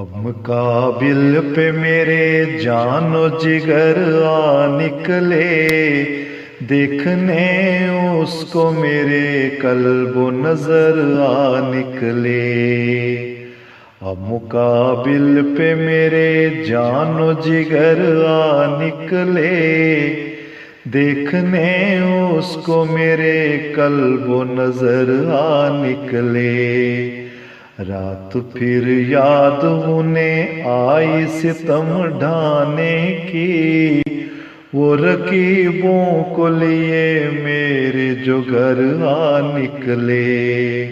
اب مقابل پہ میرے جان و جگر آ نکلے، دیکھنے اس کو میرے قلب و نظر آ نکلے۔ اب مقابل پہ میرے جان و جگر آ نکلے، دیکھنے اس کو میرے قلب و نظر آ نکلے۔ رات پھر یاد انہیں آئی ستم ڈھانے کی، وہ رقیبوں کو لیے میرے جو گھر آ نکلے۔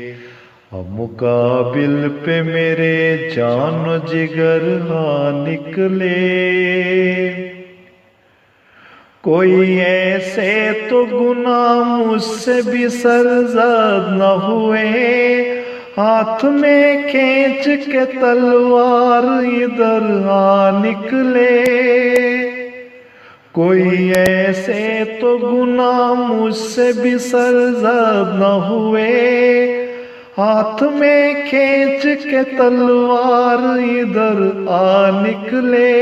اب مقابل پہ میرے جان و جگر آ نکلے۔ کوئی ایسے تو گناہ مجھ سے بھی سرزد نہ ہوئے، ہاتھ میں کھینچ کے تلوار ادھر آ نکلے۔ کوئی ایسے تو گناہ مجھ سے بھی سرزد نہ ہوئے، ہاتھ میں کھینچ کے تلوار ادھر آ نکلے۔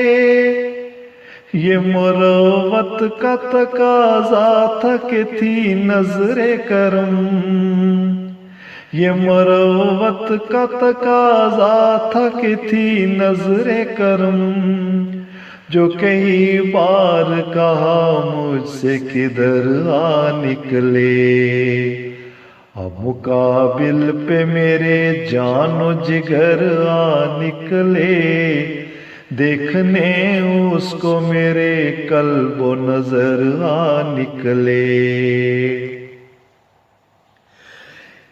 یہ مروت کا تقاضا تھا کہ تھی نظر کرم، یہ مروت کا تقاضا تھا کہ تھی نظر کرم، جو کئی بار کہا مجھ سے کدھر آ نکلے۔ اب مقابل پہ میرے جان و جگر آ نکلے، دیکھنے اس کو میرے قلب و نظر آ نکلے۔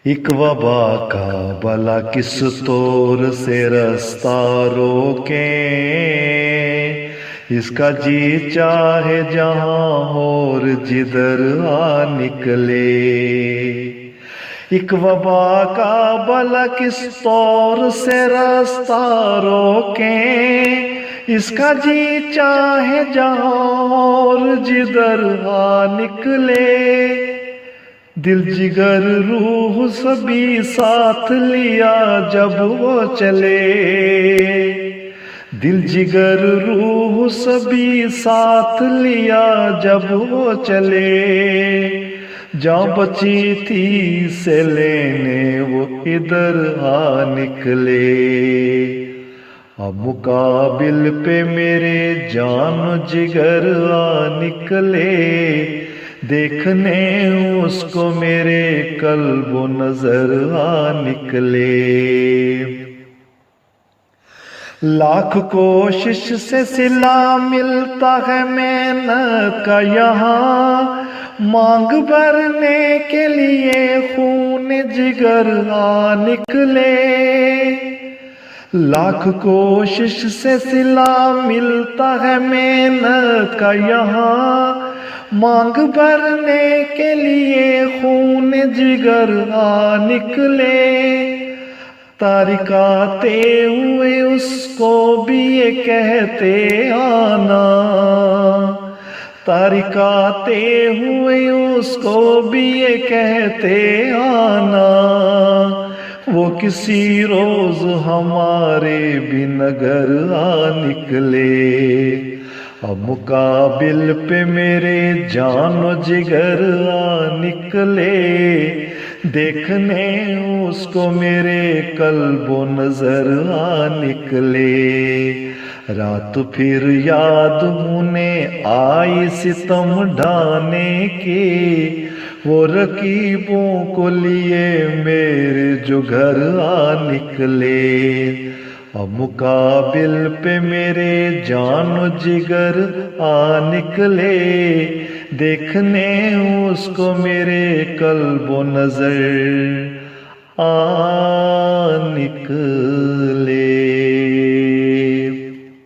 ایک وبا کا بلا کس طور سے رستہ روکیں، اس کا جی چاہے جہاں اور جدھر آ نکلے۔ ایک وبا کا بلا کس طور سے راستہ روکیں، اس کا جی چاہے جہاں اور جدھر آ نکلے۔ دل جگر روح سبھی ساتھ لیا جب وہ چلے، دل جگر روح سبھی ساتھ لیا جب وہ چلے۔ جہاں بچی تھی سے لینے وہ ادھر آ نکلے۔ اب مقابل پہ میرے جان و جگر آ نکلے، دیکھنے اس کو میرے قلب و نظر آ نکلے۔ لاکھ کوشش سے صلہ ملتا ہے محنت کا یہاں، مانگ بھرنے کے لیے خون جگر آ نکلے۔ لاکھ کوشش سے صلہ ملتا ہے محنت کا یہاں، مانگ بھرنے کے لیے خون جگر آ نکلے۔ تاریخ آتے ہوئے اس کو بھی یہ کہتے آنا، تاریخ آتے ہوئے اس کو بھی یہ کہتے آنا، وہ کسی روز ہمارے بھی نگر آ نکلے۔ اب مقابل پہ میرے جان و جگر آ نکلے، دیکھنے اس کو میرے قلب و نظر آ نکلے۔ رات پھر یاد انہیں آئی ستم ڈھانے کی، وہ رقیبوں کو لیے میرے جو گھر آ نکلے۔ اب مقابل پہ میرے جان و جگر آ نکلے، دیکھنے اس کو میرے قلب و نظر آ نکلے۔